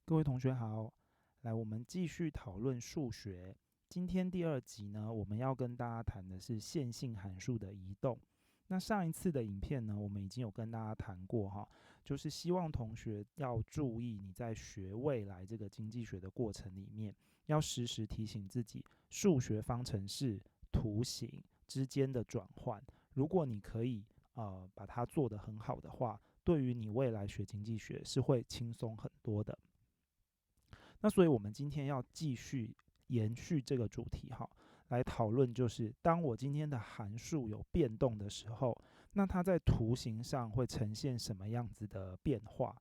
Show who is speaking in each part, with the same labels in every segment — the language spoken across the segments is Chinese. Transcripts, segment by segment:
Speaker 1: 各位同学好，来，我们继续讨论数学。今天第二集呢，我们要跟大家谈的是线性函数的移动。那上一次的影片呢，我们已经有跟大家谈过哈，就是希望同学要注意你在学未来这个经济学的过程里面，要时时提醒自己数学方程式、图形之间的转换。如果你可以把它做得很好的话，对于你未来学经济学是会轻松很多的。那所以我们今天要继续延续这个主题哈，来讨论就是当我今天的函数有变动的时候，那它在图形上会呈现什么样子的变化？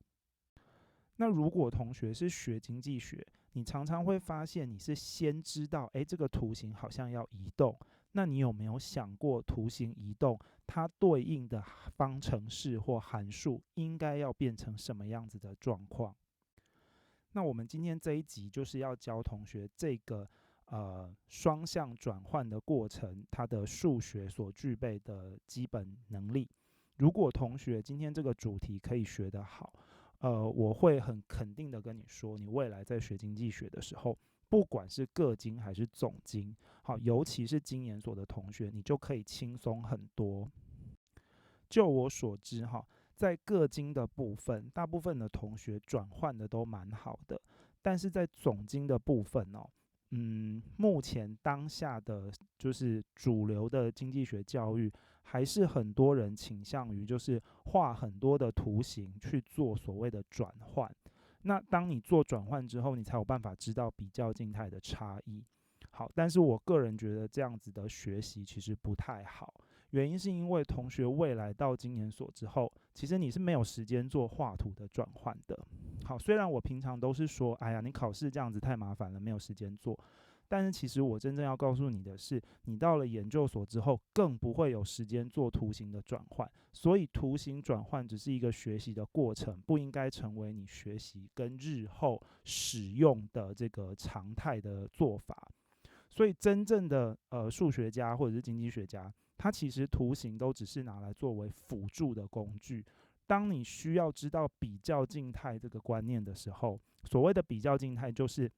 Speaker 1: 那如果同学是学经济学，你常常会发现你是先知道，这个图形好像要移动，那你有没有想过图形移动它对应的方程式或函数应该要变成什么样子的状况？那我们今天这一集就是要教同学这个双向转换的过程，它的数学所具备的基本能力。如果同学今天这个主题可以学得好，我会很肯定的跟你说，你未来在学经济学的时候，不管是个经还是总经，好，尤其是经研所的同学，你就可以轻松很多。就我所知，哈，在个经的部分，大部分的同学转换的都蛮好的，但是在总经的部分哦，目前当下的就是主流的经济学教育，还是很多人倾向于就是画很多的图形去做所谓的转换。那当你做转换之后，你才有办法知道比较静态的差异。好，但是我个人觉得这样子的学习其实不太好。原因是因为同学未来到经研所之后，其实你是没有时间做画图的转换的。好，虽然我平常都是说，哎呀，你考试这样子太麻烦了，没有时间做。但是其实我真正要告诉你的是，你到了研究所之后，更不会有时间做图形的转换。所以图形转换只是一个学习的过程，不应该成为你学习跟日后使用的这个常态的做法。所以真正的数学家或者是经济学家，它其实图形都只是拿来作为辅助的工具。当你需要知道比较静态这个观念的时候，所谓的比较静态就是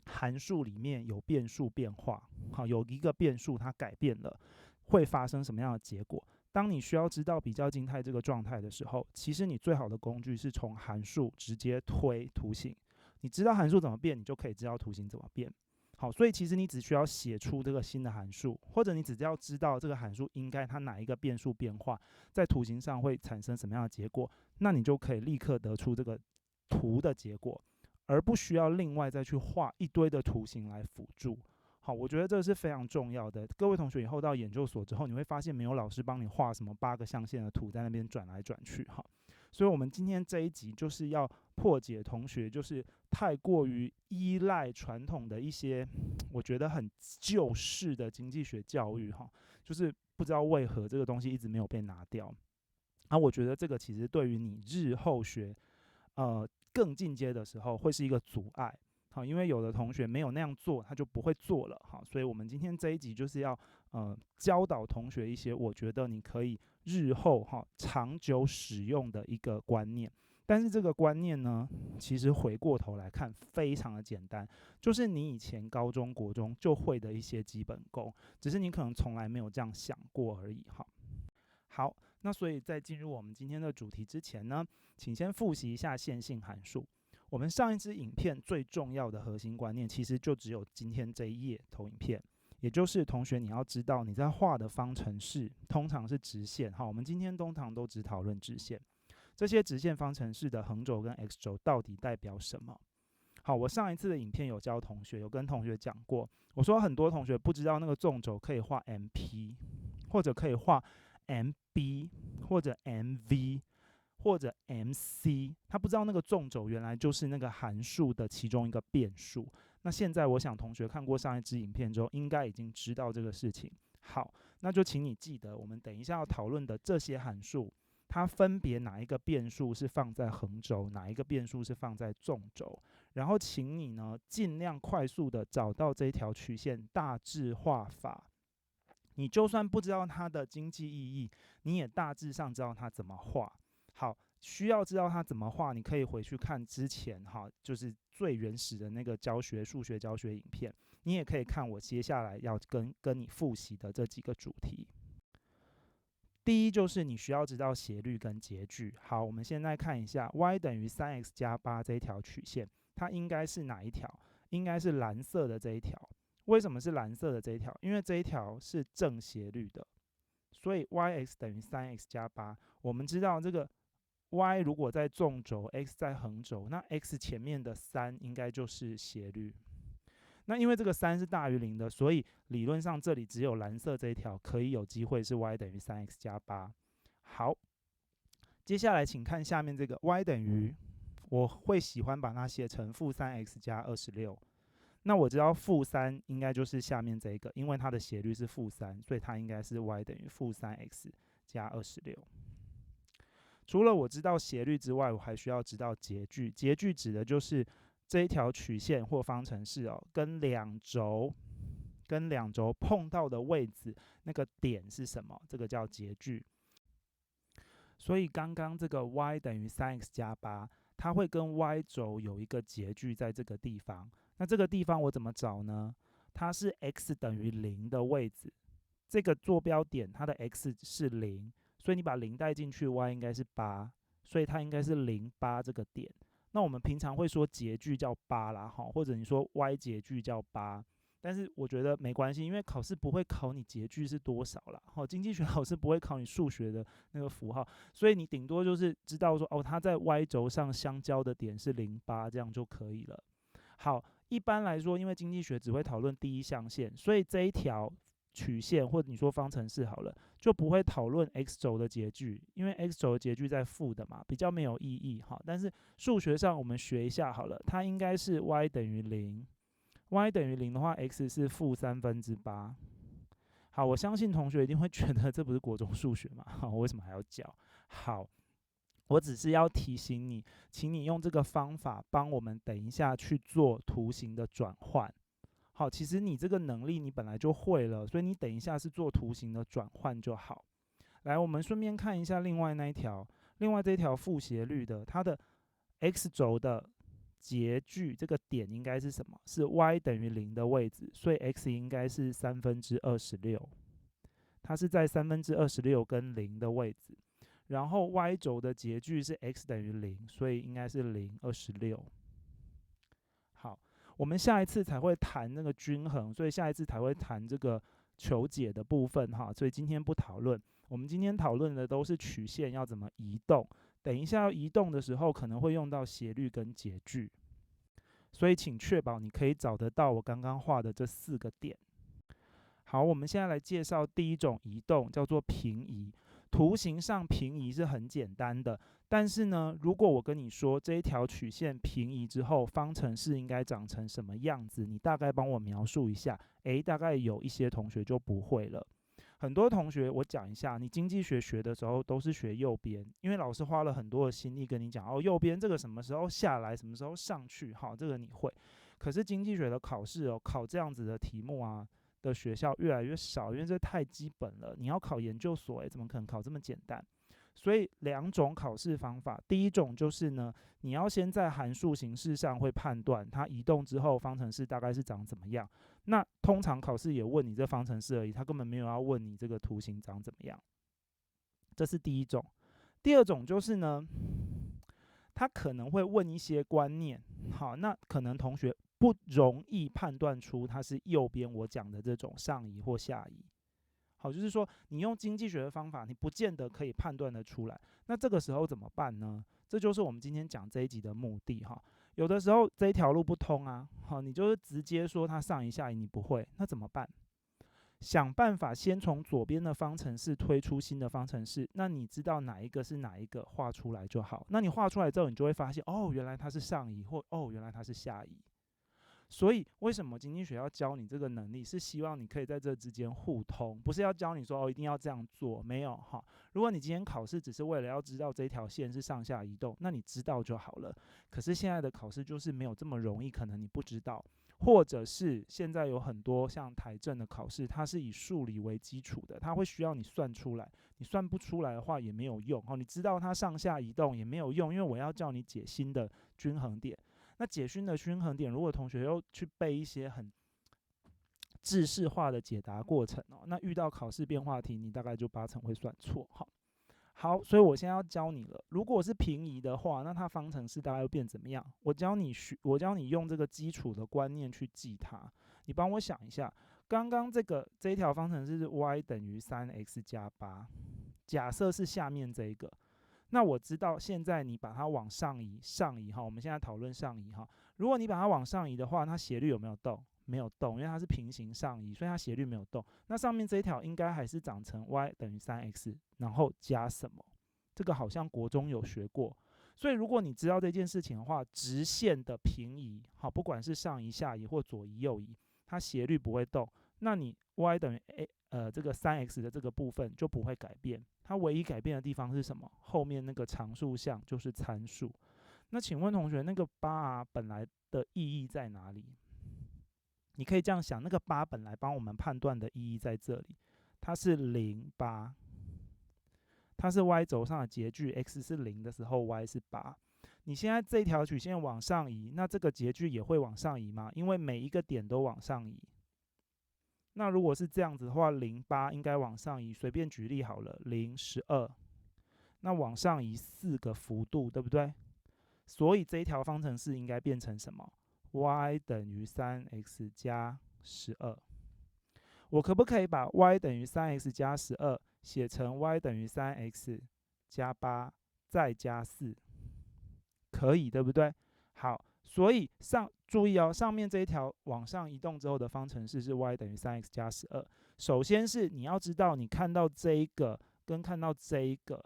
Speaker 1: 函数里面有变数变化，好，有一个变数它改变了，会发生什么样的结果？当你需要知道比较静态这个状态的时候，其实你最好的工具是从函数直接推图形。你知道函数怎么变，你就可以知道图形怎么变。好，所以其实你只需要写出这个新的函数，或者你只要知道这个函数应该它哪一个变数变化，在图形上会产生什么样的结果，那你就可以立刻得出这个图的结果，而不需要另外再去画一堆的图形来辅助。好，我觉得这是非常重要的。各位同学以后到研究所之后，你会发现没有老师帮你画什么8个象限的图在那边转来转去。哈，所以我们今天这一集就是要破解同学就是太过于依赖传统的一些我觉得很旧式的经济学教育哈，就是不知道为何这个东西一直没有被拿掉。我觉得这个其实对于你日后学更进阶的时候会是一个阻碍。好，因为有的同学没有那样做，他就不会做了。好，所以我们今天这一集就是要教导同学一些我觉得你可以日后长久使用的一个观念。但是这个观念呢，其实回过头来看非常的简单，就是你以前高中国中就会的一些基本功，只是你可能从来没有这样想过而已。好，那所以在进入我们今天的主题之前呢，请先复习一下线性函数。我们上一支影片最重要的核心观念，其实就只有今天这一页投影片，也就是同学你要知道你在画的方程式通常是直线。好，我们今天通常都只讨论直线，这些直线方程式的横轴跟 x 轴到底代表什么？好，我上一次的影片有教同学，有跟同学讲过，我说很多同学不知道那个纵轴可以画 MP， 或者可以画 MB， 或者 MV， 或者 MC， 他不知道那个纵轴原来就是那个函数的其中一个变数。那现在我想同学看过上一支影片之后，应该已经知道这个事情。好，那就请你记得，我们等一下要讨论的这些函数，它分别哪一个变数是放在横轴，哪一个变数是放在纵轴，然后请你呢尽量快速的找到这条曲线大致画法。你就算不知道它的经济意义，你也大致上知道它怎么画。好，需要知道它怎么画，你可以回去看之前就是最原始的那个数学教学影片，你也可以看我接下来要跟你复习的这几个主题。第一就是你需要知道斜率跟截距。好，我们现在看一下 y 等于 3x 加8这一条曲线，它应该是哪一条？应该是蓝色的这一条。为什么是蓝色的这一条？因为这一条是正斜率的，所以 yx 等于 3x 加8。我们知道这个 y 如果在纵轴 ，x 在横轴，那 x 前面的3应该就是斜率。那因为这个3是大于0的，所以理论上这里只有蓝色这一条可以有机会是 y 等于 3x 加8。好，接下来请看下面这个 y 等于，我会喜欢把它写成负 3x 加26。那我知道负3应该就是下面这个，因为它的斜率是负3，所以它应该是 y 等于负 3x 加26。除了我知道斜率之外，我还需要知道截距。截距指的就是这一条曲线或方程式跟两轴碰到的位置，那个点是什么？这个叫截距。所以刚刚这个 y 等于 3x 加8，它会跟 y 轴有一个截距在这个地方。那这个地方我怎么找呢？它是 x 等于0的位置，这个坐标点它的 x 是0，所以你把0带进去 ，y 应该是8，所以它应该是0、8这个点。那我们平常会说截距叫8啦，或者你说 y 截距叫8，但是我觉得没关系，因为考试不会考你截距是多少啦，经济学老师不会考你数学的那个符号，所以你顶多就是知道说它在 y 轴上相交的点是0、8，这样就可以了。好，一般来说，因为经济学只会讨论第一象限，所以这一条曲线或者你说方程式好了，就不会讨论 x 轴的截距，因为 x 轴的截距在负的嘛，比较没有意义。但是数学上我们学一下好了，它应该是 y 等于0，y 等于0的话 ，x 是负8/3。好，我相信同学一定会觉得这不是国中数学嘛，我为什么还要教？好，我只是要提醒你，请你用这个方法帮我们等一下去做图形的转换。好，其实你这个能力你本来就会了，所以你等一下是做图形的转换就好。来，我们顺便看一下另外那一条，另外这一条负斜率的，它的 x 轴的截距这个点应该是什么？是 y 等于0的位置，所以 x 应该是26/3，它是在26/3跟0的位置。然后 y 轴的截距是 x 等于0，所以应该是0/26。好，我们下一次才会谈那个均衡，所以下一次才会谈这个求解的部分所以今天不讨论。我们今天讨论的都是曲线要怎么移动，等一下要移动的时候可能会用到斜率跟截距，所以请确保你可以找得到我刚刚画的这4个点。好，我们现在来介绍第一种移动，叫做平移。图形上平移是很简单的，但是呢，如果我跟你说这一条曲线平移之后，方程式应该长成什么样子，你大概帮我描述一下。大概有一些同学就不会了。很多同学，我讲一下，你经济学学的时候都是学右边，因为老师花了很多的心力跟你讲，右边这个什么时候下来，什么时候上去，这个你会。可是经济学的考试考这样子的题目的学校越来越少，因为这太基本了。你要考研究所，怎么可能考这么简单？所以2种考试方法，第一种就是呢，你要先在函数形式上会判断它移动之后方程式大概是长怎么样。那通常考试也问你这方程式而已，他根本没有要问你这个图形长怎么样。这是第一种。第二种就是呢，他可能会问一些观念，好，那可能同学不容易判断出它是右边我讲的这种上移或下移。好，就是说你用经济学的方法，你不见得可以判断得出来。那这个时候怎么办呢？这就是我们今天讲这一集的目的有的时候这一条路不通你就是直接说它上移下移你不会，那怎么办？想办法先从左边的方程式推出新的方程式，那你知道哪一个是哪一个，画出来就好。那你画出来之后，你就会发现，原来它是上移，或原来它是下移。所以为什么经济学要教你这个能力，是希望你可以在这之间互通，不是要教你说一定要这样做，没有哈。如果你今天考试只是为了要知道这条线是上下移动，那你知道就好了。可是现在的考试就是没有这么容易，可能你不知道，或者是现在有很多像台政的考试，它是以数理为基础的，它会需要你算出来，你算不出来的话也没有用，你知道它上下移动也没有用，因为我要叫你解新的均衡点。那解勋的均衡点，如果同学又去背一些很制式化的解答过程那遇到考试变化题，你大概就80%会算错。好，所以我现在要教你了。如果是平移的话，那它方程式大概会变怎么样？我教你用这个基础的观念去记它。你帮我想一下，刚刚这一条方程式是 y 等于3x 加8，假设是下面这一个。那我知道现在你把它往上移，我们现在讨论上移如果你把它往上移的话，它斜率有没有动？没有动，因为它是平行上移，所以它斜率没有动。那上面这一条应该还是长成 y 等于3x，然后加什么？这个好像国中有学过。所以如果你知道这件事情的话，直线的平移，不管是上移、下移或左移、右移，它斜率不会动。那你 y 等于这个 3x 的这个部分就不会改变，它唯一改变的地方是什么？后面那个常数项就是参数。那请问同学，那个8本来的意义在哪里？你可以这样想，那个8本来帮我们判断的意义在这里，它是0、8，它是 y 轴上的截距 ，x 是0的时候 y 是8。你现在这条曲线往上移，那这个截距也会往上移吗？因为每一个点都往上移。那如果是这样子的话，0、8应该往上移，随便举例好了，0、12，那往上移4个幅度，对不对？所以这一条方程式应该变成什么 ？y 等于3x 加12。我可不可以把 y 等于3x 加12写成 y 等于3x 加8再加4？可以，对不对？好，所以注意上面这一条往上移动之后的方程式是 y 等于3x 加12。首先是你要知道，你看到这一个跟看到这一个，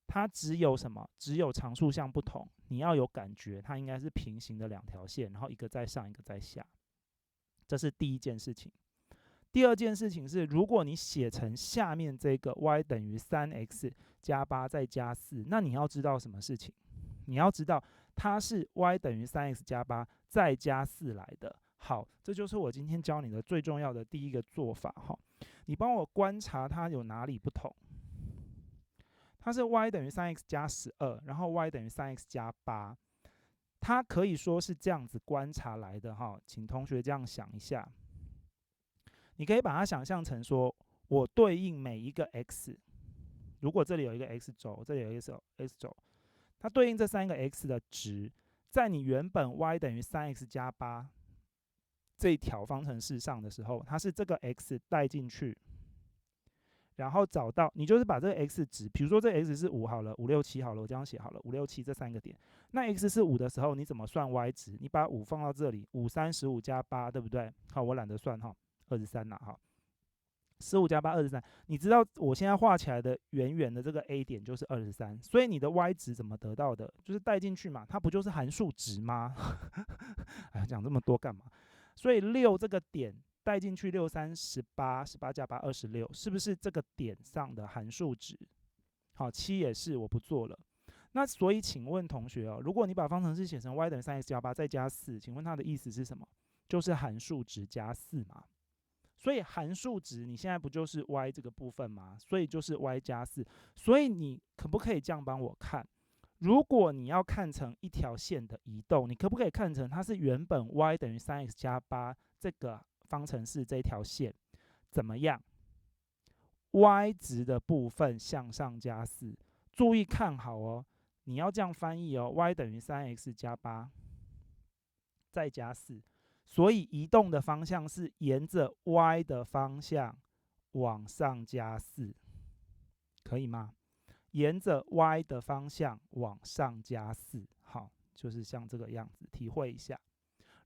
Speaker 1: 它只有什么？只有常数项不同。你要有感觉，它应该是平行的2条线，然后一个在上，一个在下。这是第一件事情。第二件事情是，如果你写成下面这个 y 等于3x 加8再加4，那你要知道什么事情？你要知道它是 y 等于3x 加8再加4来的。好，这就是我今天教你的最重要的第一个做法你帮我观察它有哪里不同。它是 y 等于3x 加12，然后 y 等于3x 加8，它可以说是这样子观察来的请同学这样想一下。你可以把它想象成说，我对应每一个 x， 如果这里有一个 x 轴，这里有一个 x 轴，它对应这3个 x 的值，在你原本 y 等于3x 加8这一条方程式上的时候，它是这个 x 带进去，然后找到，你就是把这个 x 值，比如说这个 x 是5好了，5、6、7好了，我这样写好了，5、6、7这3个点。那 x 是5的时候，你怎么算 y 值？你把5放到这里，5、3、15加8，对不对？好，我懒得算23啦15加8 23，你知道我现在画起来的圆圆的这个 A 点就是23，所以你的 y 值怎么得到的？就是带进去嘛，它不就是函数值吗？哎，讲这么多干嘛？所以6这个点带进去6、3、18， 18加8 26，是不是这个点上的函数值？好，7也是，我不做了。那所以请问同学如果你把方程式写成 y 等于3x 加8再加4，请问它的意思是什么？就是函数值加4嘛。所以函数值你现在不就是 y 这个部分吗？所以就是 y 加4。所以你可不可以这样帮我看？如果你要看成一条线的移动，你可不可以看成它是原本 y 等于3x 加8这个方程式这条线怎么样 ？y 值的部分向上加4，注意看好你要这样翻译y 等于3x 加8再加4。所以移动的方向是沿着 y 的方向往上加4，可以吗？沿着 y 的方向往上加4，好，就是像这个样子，体会一下。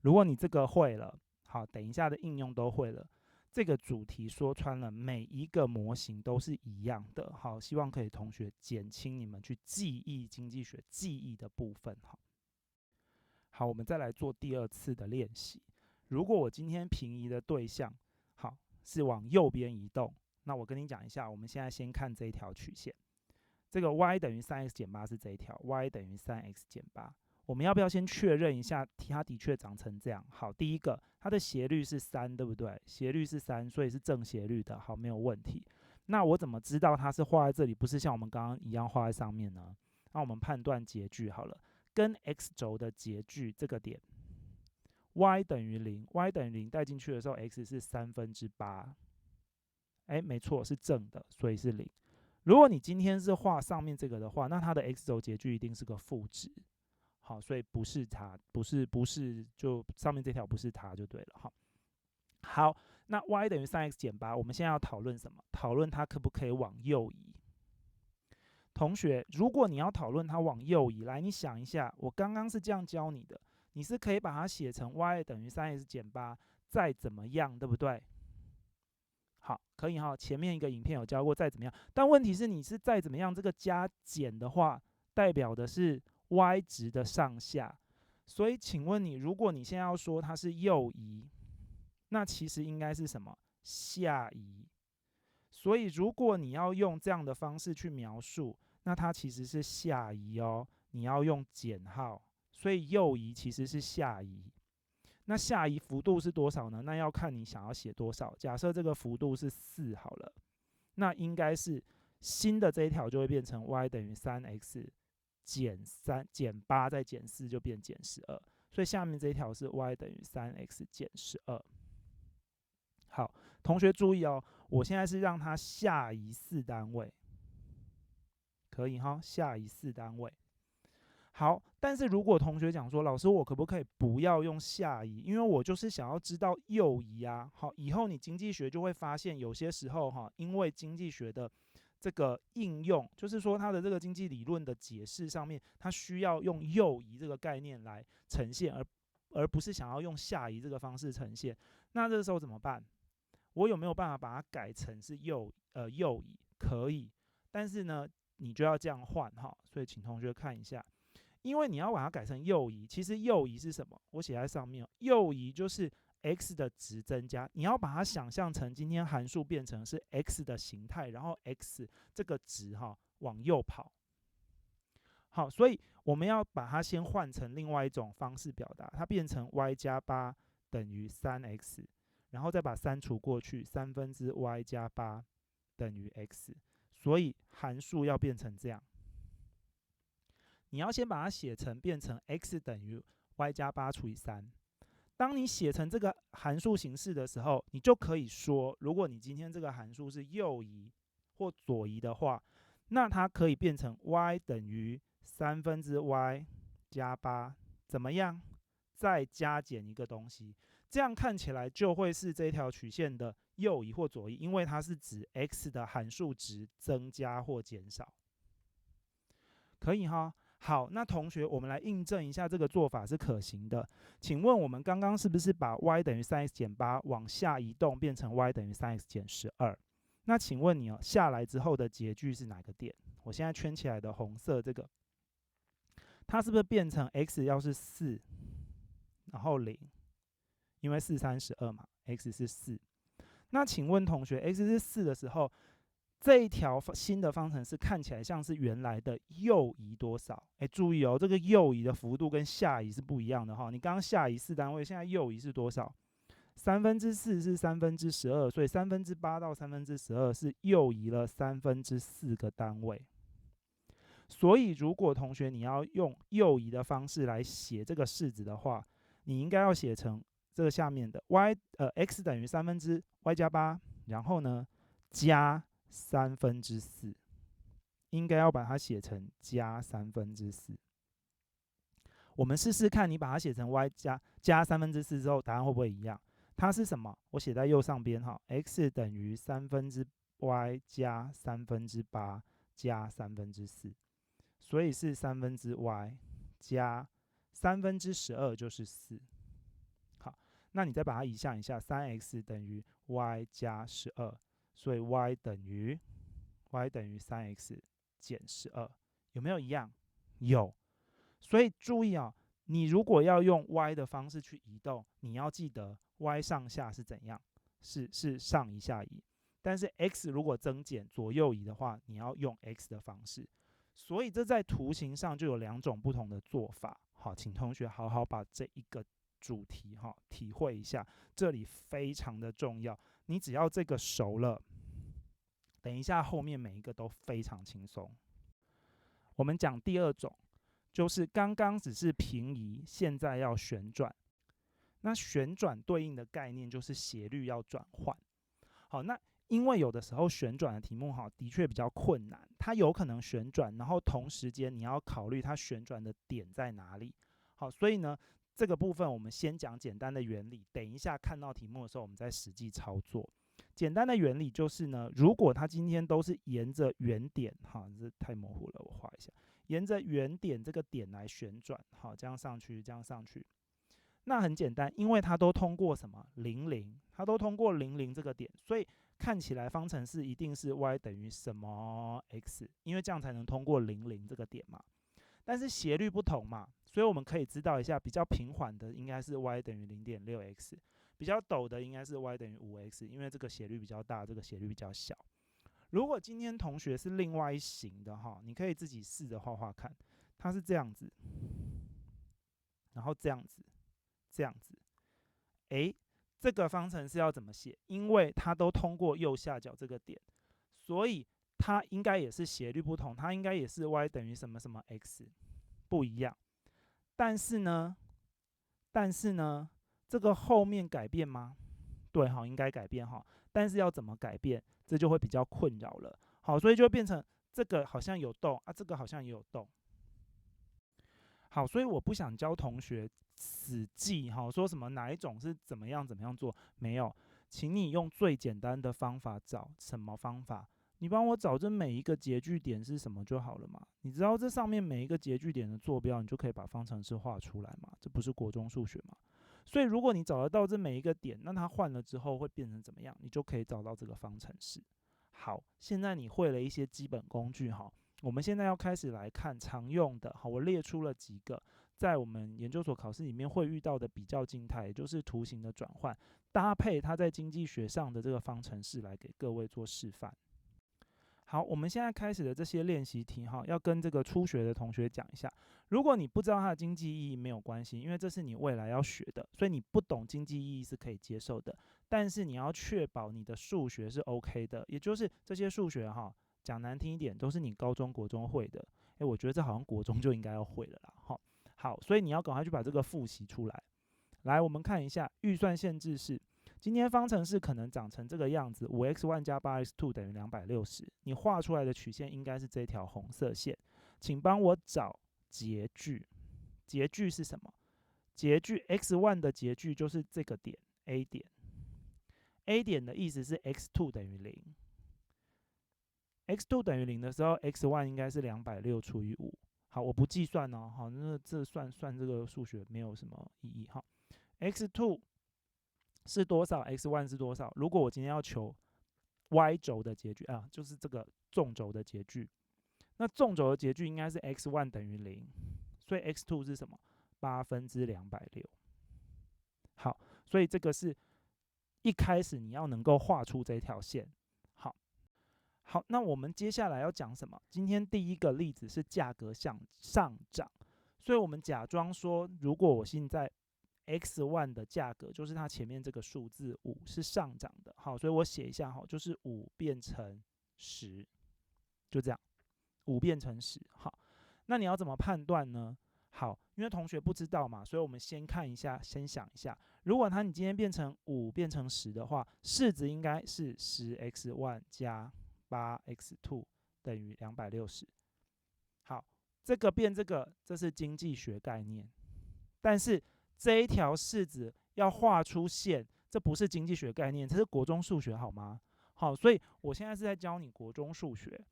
Speaker 1: 如果你这个会了，好，等一下的应用都会了。这个主题说穿了，每一个模型都是一样的。好，希望可以同学减轻你们去记忆经济学记忆的部分。好，我们再来做第2次的练习。如果我今天平移的对象，好，是往右边移动，那我跟你讲一下，我们现在先看这一条曲线，这个 y 等于 3x 减8是这一条 y 等于 3x 减8。我们要不要先确认一下它的确长成这样？好，第一个，它的斜率是3，对不对？斜率是3，所以是正斜率的，好，没有问题。那我怎么知道它是画在这里，不是像我们刚刚一样画在上面呢？那我们判断截距好了，跟 x 轴的截距这个点 y 等于0，y 等于0带进去的时候 x 是8/3，没错，是正的，所以是0。如果你今天是画上面这个的话，那它的 x 轴截距一定是个负值，好，所以不是它，不是，就上面这条不是它就对了，好，那 y 等于 3x 减8，我们现在要讨论什么？讨论它可不可以往右移。同学，如果你要讨论它往右移，来，你想一下，我刚刚是这样教你的，你是可以把它写成 y 等于 3x 减8，再怎么样，对不对？好，可以哈，前面一个影片有教过再怎么样，但问题是你是再怎么样，这个加减的话，代表的是 y 值的上下，所以请问你，如果你现在要说它是右移，那其实应该是什么？下移。所以如果你要用这样的方式去描述，那它其实是下移哦，你要用减号，所以右移其实是下移。那下移幅度是多少呢？那要看你想要写多少。假设这个幅度是4好了，那应该是新的这一条就会变成 y 等于 3x 减8再减4就变减12，所以下面这一条是 y 等于 3x 减12。好，同学注意哦，我现在是让它下移4单位，可以哈，下移4单位。好，但是如果同学讲说，老师我可不可以不要用下移？因为我就是想要知道右移啊。好，以后你经济学就会发现，有些时候哈，因为经济学的这个应用，就是说它的这个经济理论的解释上面，它需要用右移这个概念来呈现，而不是想要用下移这个方式呈现。那这个时候怎么办？我有没有办法把它改成是右移？可以，但是呢，你就要这样换哈。所以请同学看一下。因为你要把它改成右移，其实右移是什么？我写在上面，右移就是 x 的值增加，你要把它想象成今天函数变成是 x 的形态，然后 x 这个值往右跑。好，所以我们要把它先换成另外一种方式表达，它变成 y 加8等于 3x， 然后再把3除过去，3/y 加8等于 x， 所以函数要变成这样。你要先把它写成变成 x 等于 y 加8除以3。当你写成这个函数形式的时候，你就可以说，如果你今天这个函数是右移或左移的话，那它可以变成 y 等于3/y 加8，怎么样？再加减一个东西，这样看起来就会是这条曲线的右移或左移，因为它是指 x 的函数值增加或减少。可以哈。好，那同学，我们来印证一下这个做法是可行的。请问我们刚刚是不是把 y 等于 3x 减8往下移动，变成 y 等于 3x 减12？那请问你下来之后的截距是哪个点？我现在圈起来的红色这个，它是不是变成 x 要是4，然后0？因为4、3、12嘛 ，x 是4。那请问同学 ，x 是4的时候，这一条新的方程式看起来像是原来的右移多少？注意哦，这个右移的幅度跟下移是不一样的哈。你刚刚下移4单位，现在右移是多少？4/3是12/3，所以8/3到12/3是右移了4/3个单位。所以如果同学你要用右移的方式来写这个式子的话，你应该要写成这个下面的 x 等于3/y 加8，然后呢加4/3，应该要把它写成加4/3。我们试试看，你把它写成 y 加4/3之后，答案会不会一样？它是什么？我写在右上边哈 ，x 等于3/y 加8/3加4/3，所以是3/y 加12/3就是4。好，那你再把它移项一下，3x 等于 y 加12，所以 y 等于 3x 减12，有没有一样？有。所以注意啊，你如果要用 y 的方式去移动，你要记得 y 上下是怎样，是上移下移。但是 x 如果增减左右移的话，你要用 x 的方式。所以这在图形上就有2种不同的做法。好，请同学好好把这一个主题体会一下，这里非常的重要。你只要这个熟了，等一下后面每一个都非常轻松。我们讲第2种，就是刚刚只是平移，现在要旋转。那旋转对应的概念就是斜率要转换。好，那因为有的时候旋转的题目的确比较困难，它有可能旋转，然后同时间你要考虑它旋转的点在哪里。好，所以呢，这个部分我们先讲简单的原理，等一下看到题目的时候，我们再实际操作。简单的原理就是呢，如果它今天都是沿着原点，这太模糊了，我画一下，沿着原点这个点来旋转，这样上去，这样上去。那很简单，因为它都通过什么00，它都通过00这个点，所以看起来方程式一定是 y 等于什么 x， 因为这样才能通过00这个点嘛。但是斜率不同嘛，所以我们可以知道一下，比较平缓的应该是 y 等于 0.6x， 比较陡的应该是 y 等于 5x， 因为这个斜率比较大，这个斜率比较小。如果今天同学是另外一型的你可以自己试着画画看，它是这样子，然后这样子，这样子，这个方程式要怎么写？因为它都通过右下角这个点，所以它应该也是斜率不同，它应该也是 y 等于什么什么 x， 不一样。但是呢，这个后面改变吗？对，应该改变但是要怎么改变，这就会比较困扰了。好，所以就变成这个好像有动这个好像也有动。好，所以我不想教同学死记说什么哪一种是怎么样做，没有，请你用最简单的方法找。什么方法？你帮我找这每一个截距点是什么就好了嘛。你知道这上面每一个截距点的坐标，你就可以把方程式画出来嘛。这不是国中数学吗？所以如果你找得到这每一个点，那它换了之后会变成怎么样，你就可以找到这个方程式。好，现在你会了一些基本工具我们现在要开始来看常用的。好，我列出了几个在我们研究所考试里面会遇到的比较静态，也就是图形的转换，搭配它在经济学上的这个方程式来给各位做示范。好，我们现在开始的这些练习题要跟这个初学的同学讲一下。如果你不知道它的经济意义没有关系，因为这是你未来要学的，所以你不懂经济意义是可以接受的。但是你要确保你的数学是 OK 的，也就是这些数学讲难听一点，都是你高中国中会的。我觉得这好像国中就应该要会了啦。好，所以你要赶快去把这个复习出来。来，我们看一下预算限制是，今天方程式可能长成这个样子，5x1 加 8x2 等于260。你画出来的曲线应该是这条红色线。请帮我找截距。截距是什么？截距 x1 的截距就是这个点 A 点。A 点的意思是 x2 等于0。x2 等于0的时候 ，x1 应该是260除以5。好，我不计算那这算这个数学没有什么意义x2 是多少 ？x1 是多少？如果我今天要求 y 轴的截距就是这个纵轴的截距，那纵轴的截距应该是 x1 等于0，所以 x2 是什么？2/8。好，所以这个是一开始你要能够画出这条线。好，那我们接下来要讲什么？今天第一个例子是价格上涨，所以我们假装说，如果我现在 x1 的价格就是它前面这个数字5是上涨的。好，所以我写一下就是5变成10，就这样，5变成10。好，那你要怎么判断呢？好，因为同学不知道嘛，所以我们先看一下，先想一下，如果你今天变成5变成10的话，式子应该是 10x1 加8x2 等于260。好，这个变这个，这是经济学概念。但是这一条式子要画出线，这不是经济学概念，这是国中数学，好吗？好，所以我现在是在教你国中数学，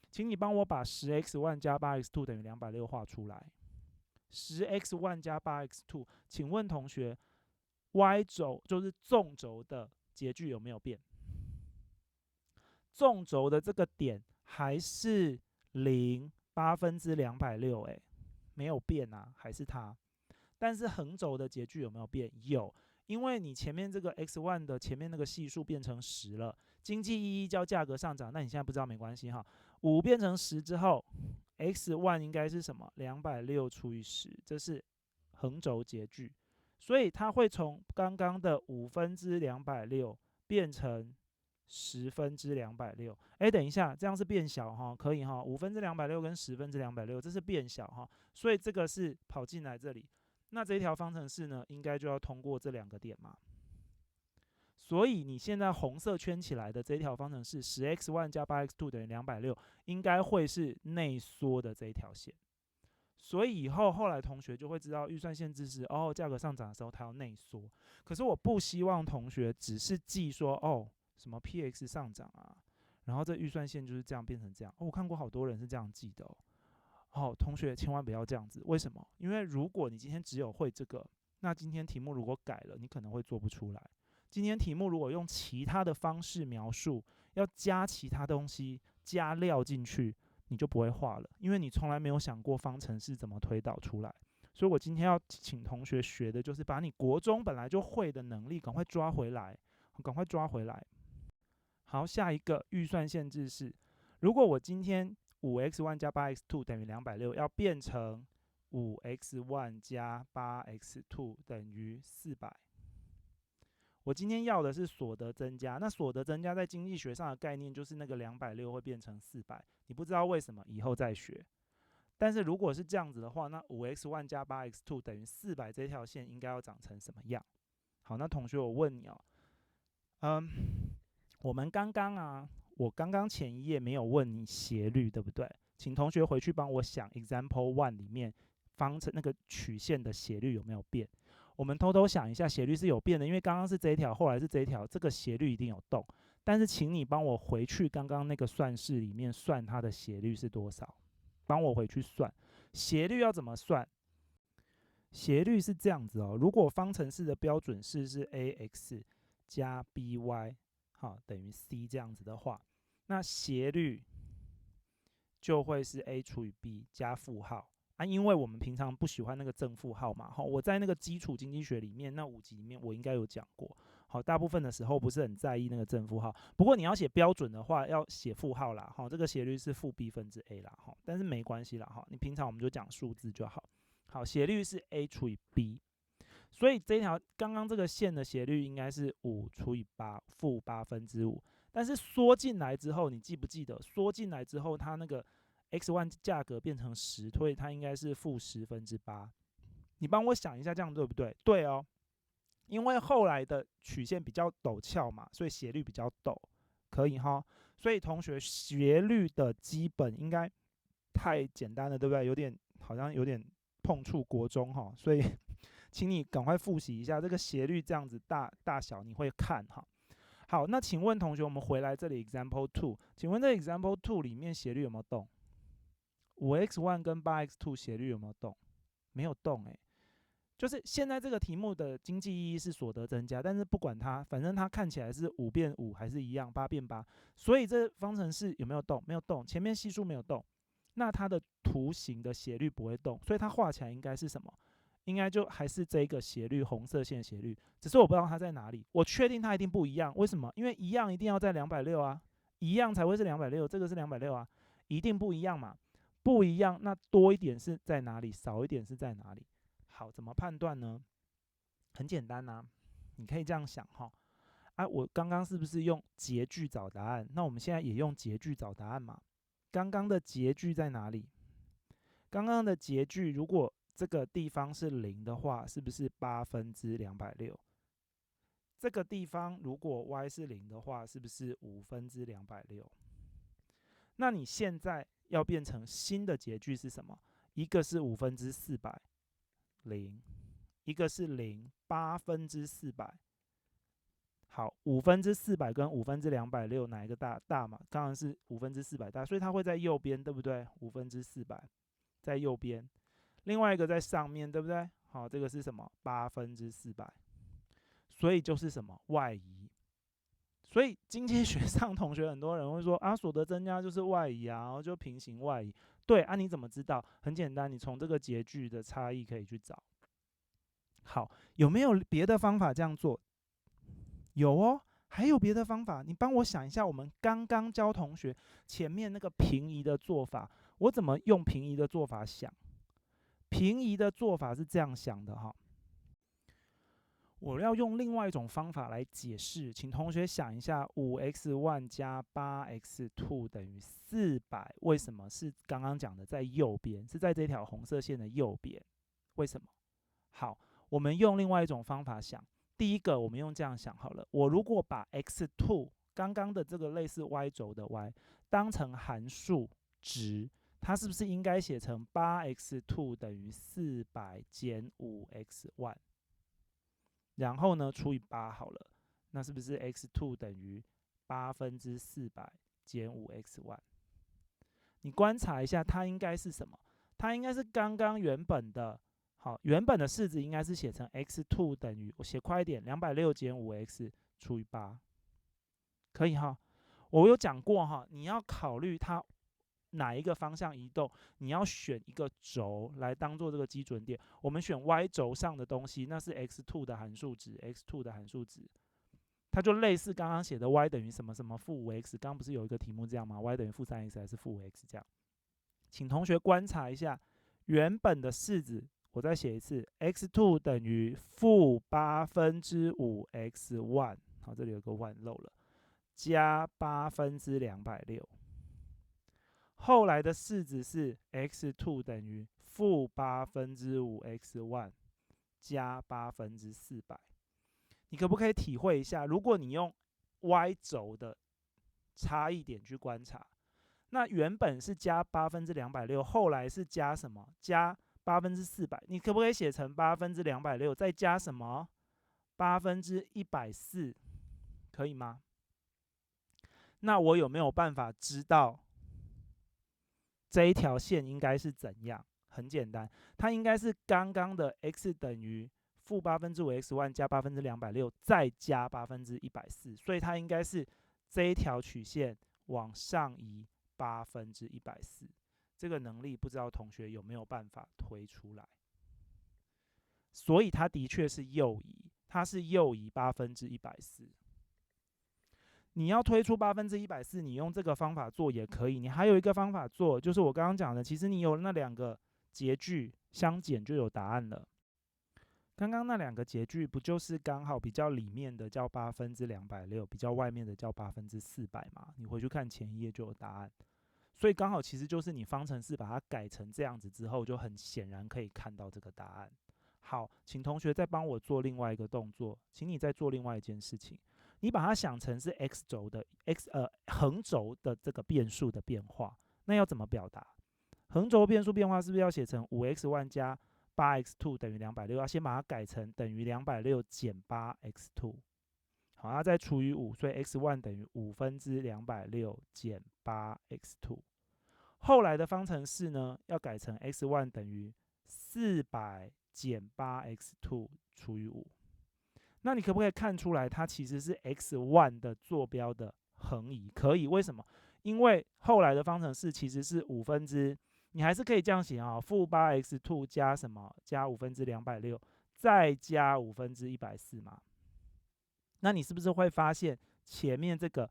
Speaker 1: 请你帮我把 10x1 加 8x2 等于260画出来。10x1 加 8x2， 请问同学 ，y 轴就是纵轴的截距有没有变？纵轴的这个点还是0/8/260，没有变还是它。但是横轴的截距有没有变？有，因为你前面这个 x1 的前面那个系数变成10了，经济意义叫价格上涨，那你现在不知道没关系哈。5变成10之后 ，x1 应该是什么？260除以10，这是横轴截距，所以它会从刚刚的2/260变成2/10。等一下，这样是变小哈，可以哈，2/260跟2/10，这是变小哈，所以这个是跑进来这里。那这一条方程式呢，应该就要通过这2个点嘛。所以你现在红色圈起来的这一条方程式，10x1 加 8x2 等于260，应该会是内缩的这一条线。所以后来同学就会知道预算限制是价格上涨的时候它要内缩。可是我不希望同学只是记说什么 px 上涨啊，然后这预算线就是这样变成这样。我看过好多人是这样记的同学千万不要这样子。为什么？因为如果你今天只有会这个，那今天题目如果改了，你可能会做不出来。今天题目如果用其他的方式描述，要加其他东西加料进去，你就不会画了，因为你从来没有想过方程式怎么推导出来。所以我今天要请同学学的就是把你国中本来就会的能力赶快抓回来，赶快抓回来。好，下一个预算限制是，如果我今天5x1 加 8x2 等于260，要变成5x1 加 8x2 等于400。我今天要的是所得增加，那所得增加在经济学上的概念就是那个260会变成400，你不知道为什么，以后再学。但是如果是这样子的话，那5x1 加 8x2 等于400这条线应该要长成什么样？好，那同学我问你我们我刚刚前一页没有问你斜率，对不对？请同学回去帮我想 example 1里面方程那个曲线的斜率有没有变？我们偷偷想一下，斜率是有变的，因为刚刚是这一条，后来是这一条，这个斜率一定有动。但是请你帮我回去刚刚那个算式里面算它的斜率是多少，帮我回去算。斜率要怎么算？斜率是这样子如果方程式的标准式是 ax 加 by 等于 c 这样子的话，那斜率就会是 a 除以 b 加负号。因为我们平常不喜欢那个正负号嘛，我在那个基础经济学里面那5集里面我应该有讲过，大部分的时候不是很在意那个正负号，不过你要写标准的话要写负号啦，这个斜率是负 b 分之 a 啦，但是没关系啦，你平常我们就讲数字就好。好，斜率是 a 除以 b， 所以这条刚刚这个线的斜率应该是5除以8，负8分之5，但是缩进来之后，你记不记得缩进来之后它那个x1 价格变成10，所以它应该是负10分之8。你帮我想一下，这样对不对？对因为后来的曲线比较陡峭嘛，所以斜率比较陡，可以所以同学斜率的基本应该太简单了，对不对？好像有点碰触国中所以请你赶快复习一下这个斜率这样子大小你会看好，那请问同学，我们回来这里 example 2， 请问这 example 2里面斜率有没有动？5x1 跟 8x2 斜率有没有动？没有动就是现在这个题目的经济意义是所得增加，但是不管它，反正它看起来是5变5还是一样，8变8，所以这方程式有没有动？没有动，前面系数没有动，那它的图形的斜率不会动，所以它画起来应该是什么？应该就还是这个斜率，红色线斜率，只是我不知道它在哪里。我确定它一定不一样，为什么？因为一样一定要在260啊，一样才会是260，这个是260啊，一定不一样嘛。不一样，那多一点是在哪里？少一点是在哪里？好，怎么判断呢？很简单你可以这样想我刚刚是不是用截距找答案？那我们现在也用截距找答案嘛。刚刚的截距在哪里？刚刚的截距如果这个地方是0的话，是不是8分之260？这个地方如果 y 是0的话，是不是5分之260？那你现在要变成新的截距是什么？一个是5分之400， 0，一个是0 8分之400。好，5分之400跟5分之260哪一个大嘛？当然是5分之400大，所以它会在右边，对不对？5分之400在右边，另外一个在上面，对不对？好，这个是什么？8分之400，所以就是什么？外移。所以经济学上同学很多人会说所得增加就是外移然后就平行外移。对你怎么知道？很简单，你从这个截距的差异可以去找。好，有没有别的方法这样做？有哦，还有别的方法。你帮我想一下，我们刚刚教同学前面那个平移的做法，我怎么用平移的做法想？平移的做法是这样想的哈，我要用另外一种方法来解释，请同学想一下，5x1 加 8x2 等于400，为什么是刚刚讲的在右边，是在这条红色线的右边？为什么？好，我们用另外一种方法想。第一个，我们用这样想好了，我如果把 x2 刚刚的这个类似 y 轴的 y 当成函数值，它是不是应该写成 8x2 等于400减 5x1？然后呢，除以8好了，那是不是 x2 等于400减 5x1？ 你观察一下，它应该是什么？它应该是刚刚原本的，好，原本的式子应该是写成 x2 等于，我写快一点，260减 5x 除以8，可以哈。我有讲过哈，你要考虑它哪一个方向移动，你要选一个轴来当做这个基准点。我们选 y 轴上的东西，那是 x2 的函数值 ，x2 的函数值，它就类似刚刚写的 y 等于什么什么负 5x， 刚刚不是有一个题目这样吗 ？y 等于负 3x 还是负 5x 这样？请同学观察一下原本的式子，我再写一次 ，x2 等于负5/8x1，好，这里有个1漏了，加260。后来的式子是 x2 等于负5/8x1 加400。你可不可以体会一下，如果你用 y 轴的差异点去观察，那原本是加260，后来是加什么？加400。你可不可以写成260再加什么140？可以吗？那我有没有办法知道这一条线应该是怎样？很简单，它应该是刚刚的 x 等于负5/x1 加260再加140，所以它应该是这一条曲线往上移140。这个能力不知道同学有没有办法推出来？所以它的确是右移，它是右移140。你要推出140，你用这个方法做也可以。你还有一个方法做，就是我刚刚讲的，其实你有那两个截距相减就有答案了。刚刚那两个截距不就是刚好比较里面的叫260，比较外面的叫400吗？你回去看前一页就有答案。所以刚好其实就是你方程式把它改成这样子之后，就很显然可以看到这个答案。好，请同学再帮我做另外一个动作，请你再做另外一件事情。你把它想成是 x 轴的横轴的这个变数的变化，那要怎么表达？横轴变数变化是不是要写成5x1 加8x2 等于260？要先把它改成等于260减8x2，好，它再除以5，所以 x1 等于2/260减8x2。后来的方程式呢，要改成 x1 等于400减8x2除以5。那你可不可以看出来，它其实是 x1 的坐标的横移？可以，为什么？因为后来的方程式其实是你还是可以这样写啊，负8x2 加什么？加2/260，再加140嘛。那你是不是会发现前面这个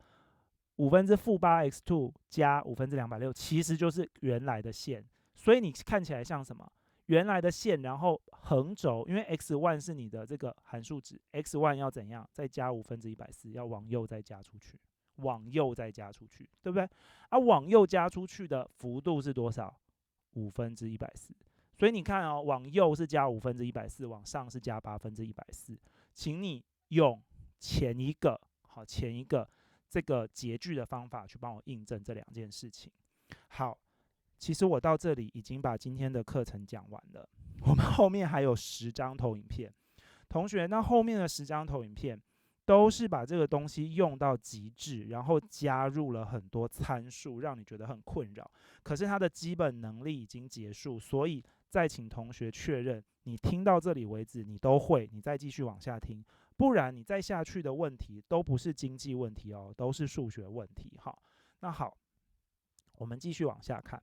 Speaker 1: 5/8x2 加2/260其实就是原来的线？所以你看起来像什么？原来的线，然后横轴，因为 x1 是你的这个函数值 ，x1 要怎样？再加140，要往右再加出去，往右再加出去，对不对？啊，往右加出去的幅度是多少？140。所以你看哦，往右是加140，往上是加140。请你用前一个这个截距的方法去帮我印证这两件事情。好。其实我到这里已经把今天的课程讲完了，我们后面还有10张投影片。同学，那后面的10张投影片都是把这个东西用到极致，然后加入了很多参数，让你觉得很困扰。可是它的基本能力已经结束，所以再请同学确认，你听到这里为止你都会，你再继续往下听，不然你再下去的问题都不是经济问题哦，都是数学问题。好，那好，我们继续往下看。